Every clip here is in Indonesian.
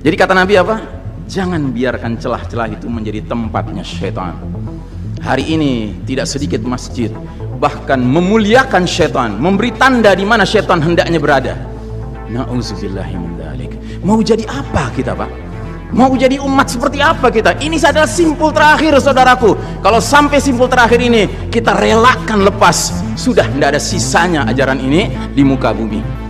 Jadi kata Nabi apa? Jangan biarkan celah-celah itu menjadi tempatnya syaitan. Hari ini tidak sedikit masjid bahkan memuliakan syaitan, memberi tanda di mana syaitan hendaknya berada. Na'udzubillahi min dzalik. Mau jadi apa kita, Pak? Mau jadi umat seperti apa kita? Ini adalah simpul terakhir, saudaraku. Kalau sampai simpul terakhir ini kita relakan lepas, sudah tidak ada sisanya ajaran ini di muka bumi.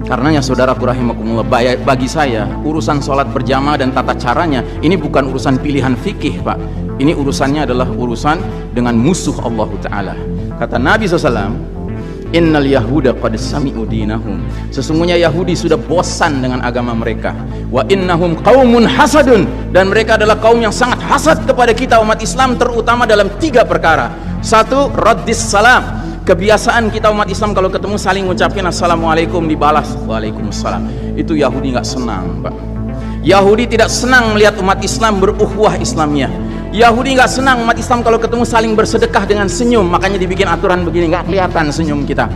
Karenanya saudaraku rahimakumullah, bagi saya urusan sholat berjamaah dan tata caranya ini bukan urusan pilihan fikih, Pak. Ini urusannya adalah urusan dengan musuh Allah Ta'ala. Kata Nabi SAW, innal yahuda qad sami'u dinahum. Sesungguhnya Yahudi sudah bosan dengan agama mereka. Wa innahum qaumun hasadun. Dan mereka adalah kaum yang sangat hasad kepada kita umat Islam, terutama dalam 3 perkara. 1, raddis salam. Kebiasaan kita umat Islam kalau ketemu saling ngucapin assalamualaikum, dibalas waalaikumsalam. Itu Yahudi nggak senang, Pak. Yahudi tidak senang melihat umat Islam berukhuwah Islamiyah. Yahudi nggak senang umat Islam kalau ketemu saling bersedekah dengan senyum, makanya dibikin aturan begini, nggak kelihatan senyum kita.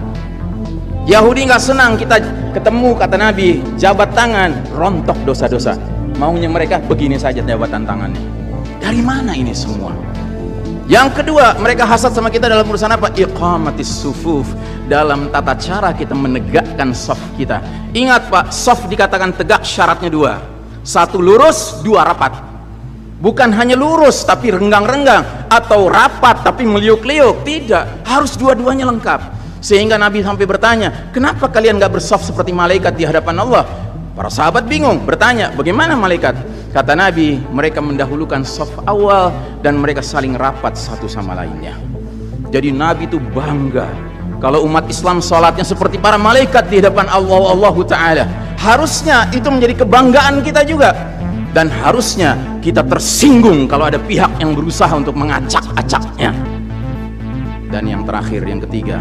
Yahudi nggak senang kita ketemu, kata Nabi, jabat tangan, rontok dosa-dosa. Maunya mereka begini saja jabatan tangannya. Dari mana ini semua? Yang kedua, mereka hasad sama kita dalam urusan apa? Iqamatis sufuf, dalam tata cara kita menegakkan saf kita. Ingat Pak, saf dikatakan tegak syaratnya 2. 1 lurus, 2 rapat. Bukan hanya lurus tapi renggang-renggang, atau rapat tapi meliuk-liuk. Tidak, harus dua-duanya lengkap. Sehingga Nabi sampai bertanya, kenapa kalian gak bersaf seperti malaikat di hadapan Allah? Para sahabat bingung, bertanya, bagaimana malaikat? Kata Nabi, mereka mendahulukan saf awal dan mereka saling rapat satu sama lainnya. Jadi Nabi itu bangga kalau umat Islam sholatnya seperti para malaikat di hadapan Allah Ta'ala. Harusnya itu menjadi kebanggaan kita juga. Dan harusnya kita tersinggung kalau ada pihak yang berusaha untuk mengacak-acaknya. Dan yang terakhir, yang ketiga,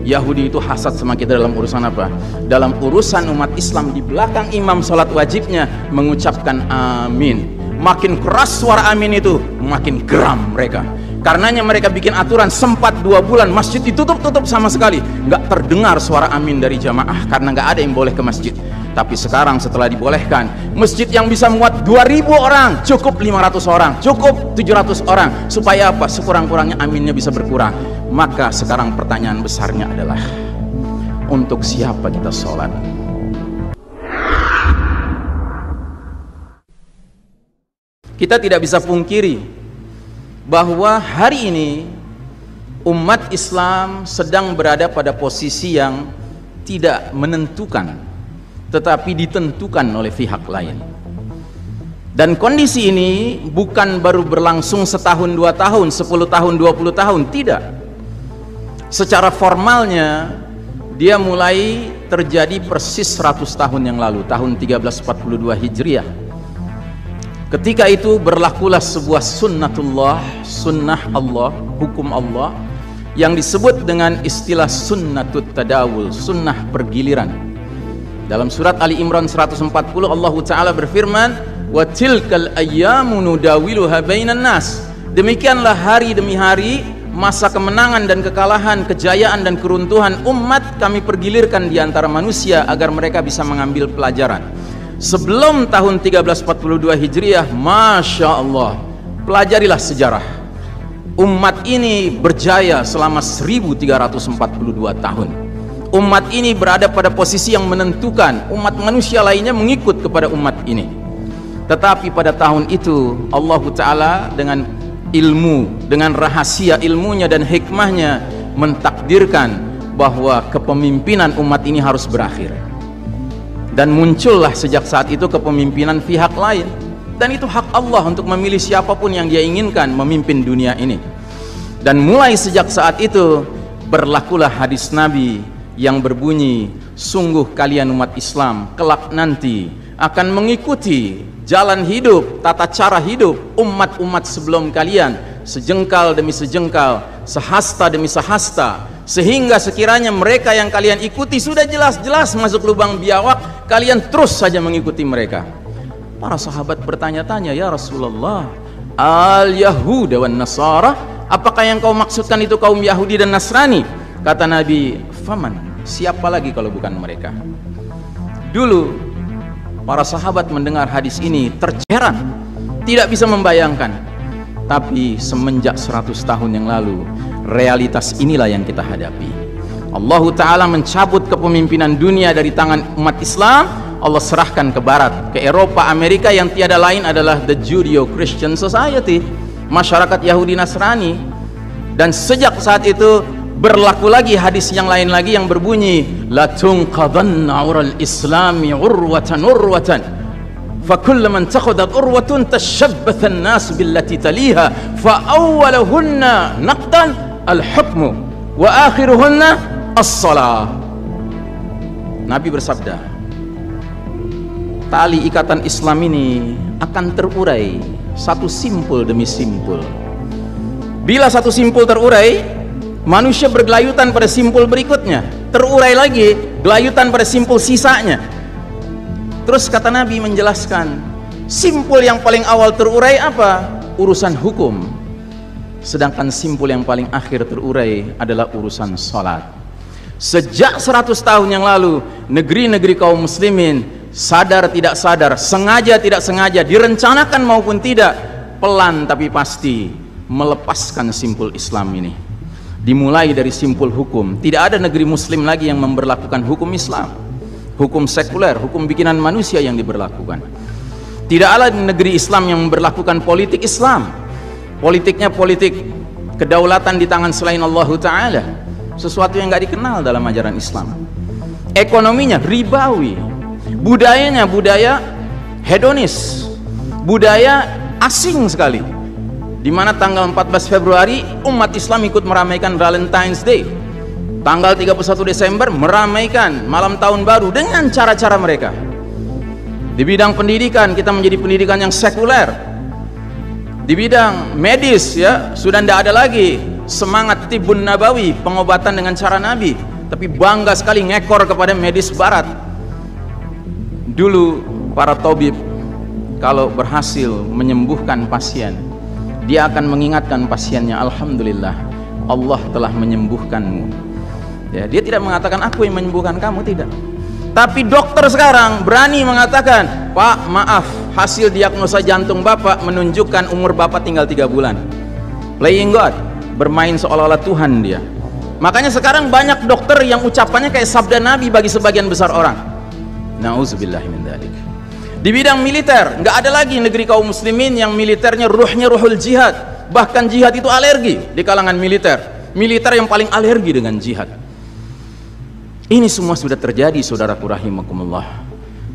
Yahudi itu hasad sama kita dalam urusan apa? Dalam urusan umat Islam, di belakang imam sholat wajibnya mengucapkan amin. Makin keras suara amin itu, makin geram mereka. Karenanya mereka bikin aturan, sempat 2 bulan masjid ditutup sama sekali, nggak terdengar suara amin dari jamaah karena nggak ada yang boleh ke masjid. Tapi sekarang setelah dibolehkan, masjid yang bisa muat 2000 orang cukup 500 orang, cukup 700 orang. Supaya apa? Sekurang-kurangnya aminnya bisa berkurang. Maka sekarang pertanyaan besarnya adalah, untuk siapa kita sholat? Kita tidak bisa pungkiri bahwa hari ini umat Islam sedang berada pada posisi yang tidak menentukan, tetapi ditentukan oleh pihak lain. Dan kondisi ini bukan baru berlangsung setahun, 2 tahun, 10 tahun, 20 tahun, tidak. Secara formalnya dia mulai terjadi persis 100 tahun yang lalu, tahun 1342 Hijriah. Ketika itu berlakulah sebuah sunnatullah, sunnah Allah, hukum Allah, yang disebut dengan istilah sunnatut tadawul, sunnah pergiliran. Dalam surat Ali Imran 140 Allah Ta'ala berfirman, wa tilkal ayyamu nudawiluha bainan nas. Demikianlah hari demi hari, masa kemenangan dan kekalahan, kejayaan dan keruntuhan umat kami pergilirkan di antara manusia agar mereka bisa mengambil pelajaran. Sebelum tahun 1342 Hijriah, Masya Allah, pelajarilah sejarah. Umat ini berjaya selama 1342 tahun. Umat ini berada pada posisi yang menentukan. Umat manusia lainnya mengikut kepada umat ini. Tetapi pada tahun itu Allah Ta'ala dengan ilmu, dengan rahasia ilmunya dan hikmahnya mentakdirkan bahwa kepemimpinan umat ini harus berakhir. Dan muncullah sejak saat itu kepemimpinan pihak lain. Dan itu hak Allah untuk memilih siapapun yang dia inginkan memimpin dunia ini. Dan mulai sejak saat itu berlakulah hadis Nabi yang berbunyi, sungguh kalian umat Islam kelak nanti akan mengikuti jalan hidup, tata cara hidup umat-umat sebelum kalian, sejengkal demi sejengkal, sehasta demi sehasta, sehingga sekiranya mereka yang kalian ikuti sudah jelas-jelas masuk lubang biawak, kalian terus saja mengikuti mereka. Para sahabat bertanya-tanya, ya Rasulullah, al-Yahuda wan Nasara, apakah yang kau maksudkan itu kaum Yahudi dan Nasrani? Kata Nabi, faman, siapa lagi kalau bukan mereka? Dulu Para sahabat mendengar hadis ini terceran, tidak bisa membayangkan. Tapi semenjak 100 tahun yang lalu, realitas inilah yang kita hadapi. Allah Ta'ala mencabut kepemimpinan dunia dari tangan umat Islam. Allah serahkan ke Barat, ke Eropa, Amerika, yang tiada lain adalah the Judeo-Christian Society, masyarakat Yahudi Nasrani. Dan sejak saat itu berlaku lagi hadis yang lain lagi yang berbunyi, la tunqadanna ural islami urwatan urwatan فكل من تخذت أروة تشبث الناس بالتي تليها فأولهن نقدا الحكم وآخرهن الصلاة. Nabi bersabda, tali ikatan Islam ini akan terurai satu simpul demi simpul. Bila satu simpul terurai, manusia bergelayutan pada simpul berikutnya, terurai lagi, gelayutan pada simpul sisanya. Terus kata Nabi menjelaskan, simpul yang paling awal terurai apa? Urusan hukum. Sedangkan simpul yang paling akhir terurai adalah urusan sholat. Sejak 100 tahun yang lalu, negeri-negeri kaum muslimin sadar tidak sadar, sengaja tidak sengaja, direncanakan maupun tidak, pelan tapi pasti melepaskan simpul Islam ini. Dimulai dari simpul hukum. Tidak ada negeri muslim lagi yang memberlakukan hukum Islam, hukum sekuler, hukum bikinan manusia yang diberlakukan. Tidak ada negeri Islam yang memberlakukan politik Islam. Politiknya politik kedaulatan di tangan selain Allah Ta'ala, sesuatu yang gak dikenal dalam ajaran Islam. Ekonominya ribawi, budayanya budaya hedonis, budaya asing sekali, di mana tanggal 14 Februari umat Islam ikut meramaikan Valentine's Day, tanggal 31 Desember meramaikan malam tahun baru dengan cara-cara mereka. Di bidang pendidikan kita menjadi pendidikan yang sekuler. Di bidang medis ya sudah tidak ada lagi semangat tibun nabawi, pengobatan dengan cara Nabi, tapi bangga sekali ngekor kepada medis barat. Dulu para tabib kalau berhasil menyembuhkan pasien, dia akan mengingatkan pasiennya, alhamdulillah Allah telah menyembuhkanmu. Ya, dia tidak mengatakan aku yang menyembuhkan kamu, tidak. Tapi dokter sekarang berani mengatakan, Pak maaf, hasil diagnosa jantung Bapak menunjukkan umur Bapak tinggal 3 bulan. Playing God, bermain seolah-olah Tuhan dia. Makanya sekarang banyak dokter yang ucapannya kayak sabda Nabi bagi sebagian besar orang. Nauzubillahi min dzalik. Di bidang militer, nggak ada lagi negeri kaum muslimin yang militernya ruhnya ruhul jihad. Bahkan jihad itu alergi di kalangan militer. Militer yang paling alergi dengan jihad. Ini semua sudah terjadi, saudaraku rahimakumullah.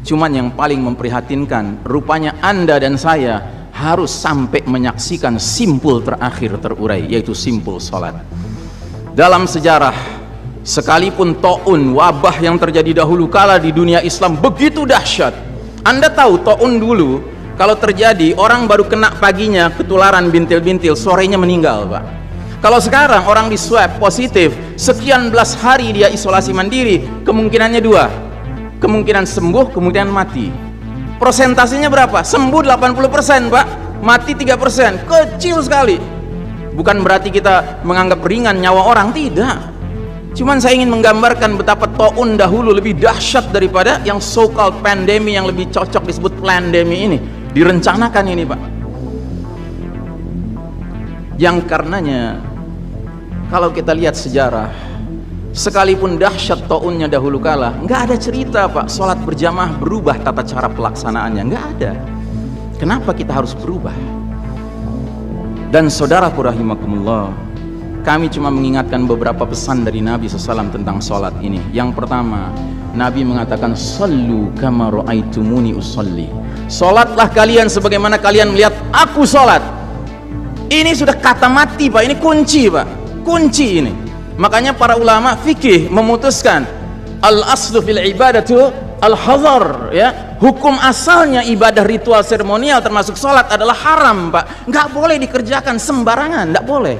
Cuman yang paling memprihatinkan, rupanya Anda dan saya harus sampai menyaksikan simpul terakhir terurai, yaitu simpul sholat. Dalam sejarah, sekalipun taun, wabah yang terjadi dahulu kala di dunia Islam begitu dahsyat. Anda tahu taun dulu kalau terjadi orang baru kena paginya ketularan bintil-bintil, sorenya meninggal, Pak. Kalau sekarang orang di swab positif, sekian belas hari dia isolasi mandiri, kemungkinannya 2, kemungkinan sembuh, kemungkinan mati. Persentasenya berapa? Sembuh 80%, Pak, mati 3%, kecil sekali. Bukan berarti kita menganggap ringan nyawa orang, tidak. Cuman saya ingin menggambarkan betapa taun dahulu lebih dahsyat daripada yang so-called pandemi yang lebih cocok disebut plandemi ini. Direncanakan ini, Pak. Yang karenanya kalau kita lihat sejarah, sekalipun dahsyat taunnya dahulu kala, nggak ada cerita Pak sholat berjamaah berubah tata cara pelaksanaannya, nggak ada. Kenapa kita harus berubah? Dan saudaraku rahimakumullah, kami cuma mengingatkan beberapa pesan dari Nabi SAW tentang sholat ini. Yang pertama, Nabi mengatakan, sallu kama ra'aitumuni usolli. Sholatlah kalian sebagaimana kalian melihat aku sholat. Ini sudah kata mati, Pak. Ini kunci, Pak. Kunci ini. Makanya para ulama fikih memutuskan al-aslu fil ibadatu al-hadhar, ya. Hukum asalnya ibadah ritual seremonial termasuk sholat adalah haram, Pak. Nggak boleh dikerjakan sembarangan, nggak boleh.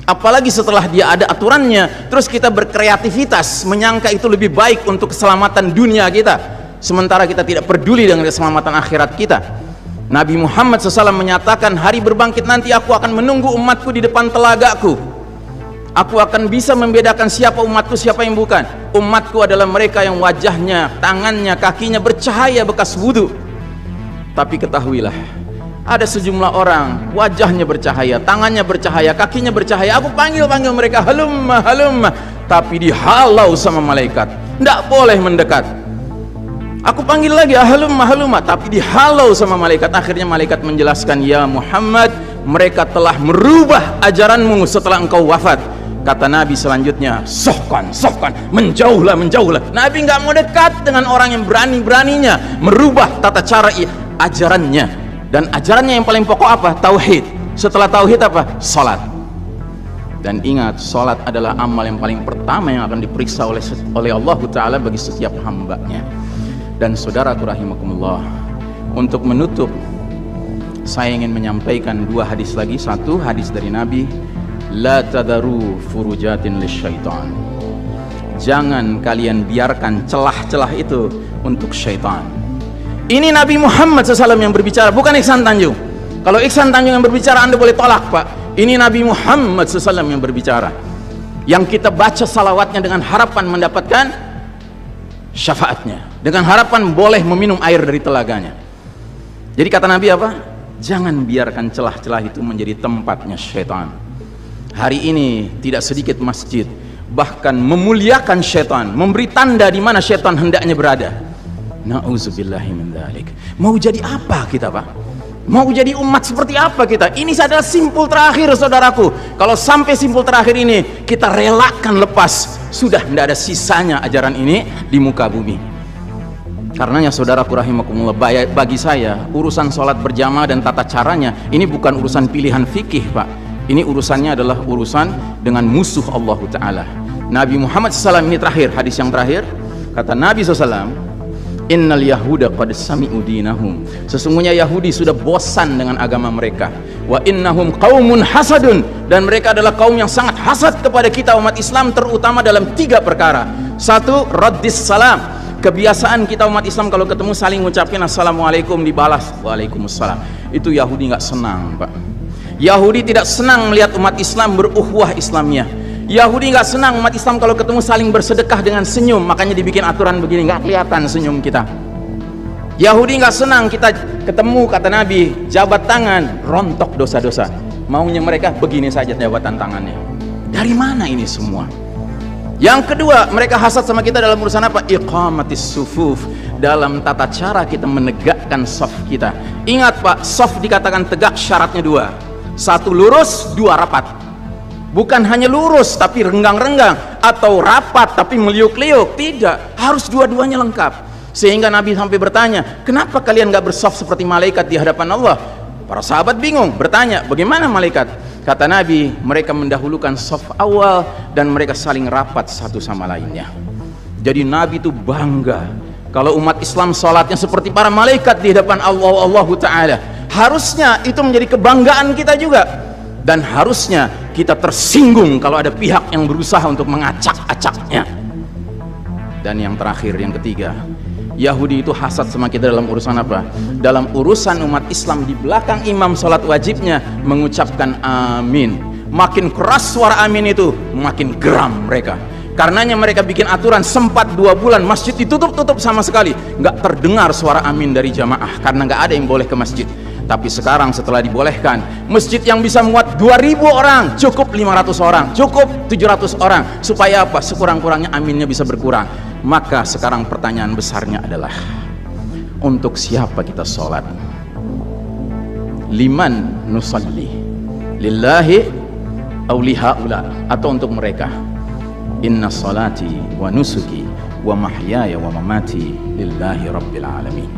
Apalagi setelah dia ada aturannya, terus kita berkreativitas menyangka itu lebih baik untuk keselamatan dunia kita, sementara kita tidak peduli dengan keselamatan akhirat kita. Nabi Muhammad SAW menyatakan, hari berbangkit nanti aku akan menunggu umatku di depan telagaku. Aku akan bisa membedakan siapa umatku, siapa yang bukan. Umatku adalah mereka yang wajahnya, tangannya, kakinya bercahaya bekas wudu. Tapi ketahuilah, ada sejumlah orang wajahnya bercahaya, tangannya bercahaya, kakinya bercahaya. Aku panggil mereka, halumma halumma, tapi dihalau sama malaikat, tidak boleh mendekat. Aku panggil lagi, halumma halumma, tapi dihalau sama malaikat. Akhirnya malaikat menjelaskan, ya Muhammad, mereka telah merubah ajaranmu setelah engkau wafat. Kata Nabi selanjutnya, sohkan, menjauhlah. Nabi nggak mau dekat dengan orang yang berani-beraninya merubah tata cara ajarannya. Dan ajarannya yang paling pokok apa? Tauhid. Setelah tauhid apa? Salat. Dan ingat, salat adalah amal yang paling pertama yang akan diperiksa oleh Allah Ta'ala bagi setiap hambanya. Dan saudaraku rahimakumullah, untuk menutup, saya ingin menyampaikan dua hadis lagi. Satu hadis dari Nabi, la tadaru furujatin lisyaitan, jangan kalian biarkan celah-celah itu untuk syaitan. Ini Nabi Muhammad SAW yang berbicara, bukan Iksan Tanjung. Kalau Iksan Tanjung yang berbicara, Anda boleh tolak, Pak. Ini Nabi Muhammad SAW yang berbicara, yang kita baca salawatnya dengan harapan mendapatkan syafaatnya, dengan harapan boleh meminum air dari telaganya. Jadi kata Nabi apa? Jangan biarkan celah-celah itu menjadi tempatnya syaitan. Hari ini tidak sedikit masjid bahkan memuliakan syaitan, memberi tanda di mana syaitan hendaknya berada. Nauzubillahi min dzalik. Mau jadi apa kita, Pak? Mau jadi umat seperti apa kita? Ini adalah simpul terakhir, saudaraku. Kalau sampai simpul terakhir ini kita relakan lepas, sudah tidak ada sisanya ajaran ini di muka bumi. Karenanya saudaraku rahimakumullah, bagi saya urusan sholat berjamaah dan tata caranya ini bukan urusan pilihan fikih, Pak. Ini urusannya adalah urusan dengan musuh Allah Ta'ala. Nabi Muhammad SAW ini terakhir, hadis yang terakhir, kata Nabi SAW, innal yahuda qad sami'u dinahum, sesungguhnya Yahudi sudah bosan dengan agama mereka. Wa innahum qaumun hasadun, dan mereka adalah kaum yang sangat hasad kepada kita umat Islam, terutama dalam 3 perkara. Satu, raddis salam. Kebiasaan kita umat Islam kalau ketemu saling ngucapin assalamualaikum, dibalas waalaikumsalam. Itu Yahudi nggak senang, Pak. Yahudi tidak senang melihat umat Islam berukhwah Islamiyah. Yahudi nggak senang umat Islam kalau ketemu saling bersedekah dengan senyum, makanya dibikin aturan begini, nggak kelihatan senyum kita. Yahudi nggak senang kita ketemu, kata Nabi, jabat tangan, rontok dosa-dosa. Maunya mereka begini saja jabatan tangannya. Dari mana ini semua? Yang kedua, mereka hasad sama kita dalam urusan apa? Iqamatis sufuf, dalam tata cara kita menegakkan saf kita. Ingat, Pak, saf dikatakan tegak syaratnya 2. 1 lurus, 2 rapat. Bukan hanya lurus tapi renggang-renggang, atau rapat tapi meliuk-liuk. Tidak, harus dua-duanya lengkap. Sehingga Nabi sampai bertanya, kenapa kalian gak bersaf seperti malaikat di hadapan Allah? Para sahabat bingung, bertanya, bagaimana malaikat? Kata Nabi, mereka mendahulukan saf awal dan mereka saling rapat satu sama lainnya. Jadi Nabi itu bangga kalau umat Islam sholatnya seperti para malaikat di hadapan Allah Ta'ala. Harusnya itu menjadi kebanggaan kita juga, dan harusnya kita tersinggung kalau ada pihak yang berusaha untuk mengacak-acaknya. Dan yang terakhir, yang ketiga, Yahudi itu hasad sama kita dalam urusan apa? Dalam urusan umat Islam di belakang imam sholat wajibnya mengucapkan amin. Makin keras suara amin itu, makin geram mereka. Karenanya mereka bikin aturan, sempat 2 bulan masjid ditutup sama sekali, nggak terdengar suara amin dari jamaah karena nggak ada yang boleh ke masjid. Tapi sekarang setelah dibolehkan, masjid yang bisa muat 2000 orang cukup 500 orang, cukup 700 orang. Supaya apa? Sekurang-kurangnya aminnya bisa berkurang. Maka sekarang pertanyaan besarnya adalah, untuk siapa kita sholat? Liman nusalli? Lillahi aw lihaula, atau untuk mereka? Inna salati wa nusuki wa mahyaya wa mamati lillahi rabbil alamin.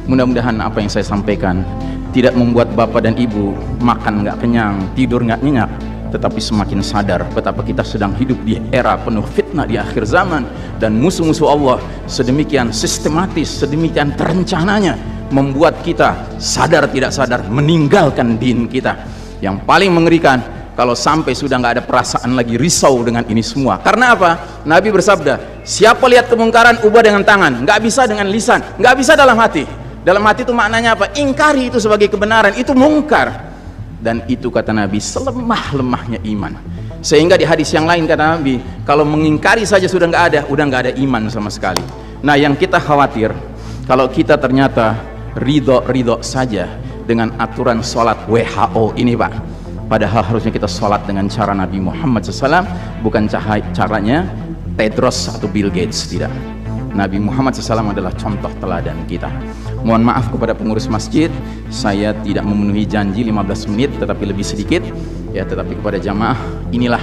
Mudah-mudahan apa yang saya sampaikan tidak membuat bapak dan ibu makan nggak kenyang, tidur nggak nyenyak, tetapi semakin sadar betapa kita sedang hidup di era penuh fitnah di akhir zaman, dan musuh-musuh Allah sedemikian sistematis, sedemikian terencananya membuat kita sadar tidak sadar meninggalkan din kita. Yang paling mengerikan kalau sampai sudah nggak ada perasaan lagi risau dengan ini semua. Karena apa? Nabi bersabda, siapa lihat kemungkaran ubah dengan tangan, nggak bisa dengan lisan, nggak bisa dalam hati. Dalam hati itu maknanya apa? Ingkari itu sebagai kebenaran, itu mungkar. Dan itu kata Nabi selemah-lemahnya iman. Sehingga di hadis yang lain kata Nabi, kalau mengingkari saja sudah nggak ada iman sama sekali. Nah, yang kita khawatir kalau kita ternyata ridho saja dengan aturan sholat WHO ini, Pak. Padahal harusnya kita sholat dengan cara Nabi Muhammad SAW, bukan caranya Tedros atau Bill Gates, tidak. Nabi Muhammad SAW adalah contoh teladan kita. Mohon maaf kepada pengurus masjid, saya tidak memenuhi janji 15 menit, tetapi lebih sedikit ya. Tetapi kepada jamaah, inilah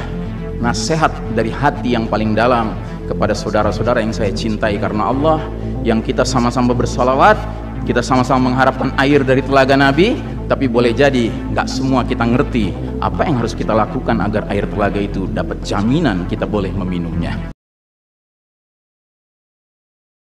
nasihat dari hati yang paling dalam kepada saudara-saudara yang saya cintai karena Allah, yang kita sama-sama bersalawat, kita sama-sama mengharapkan air dari telaga Nabi. Tapi boleh jadi nggak semua kita ngerti apa yang harus kita lakukan agar air telaga itu dapat jaminan kita boleh meminumnya.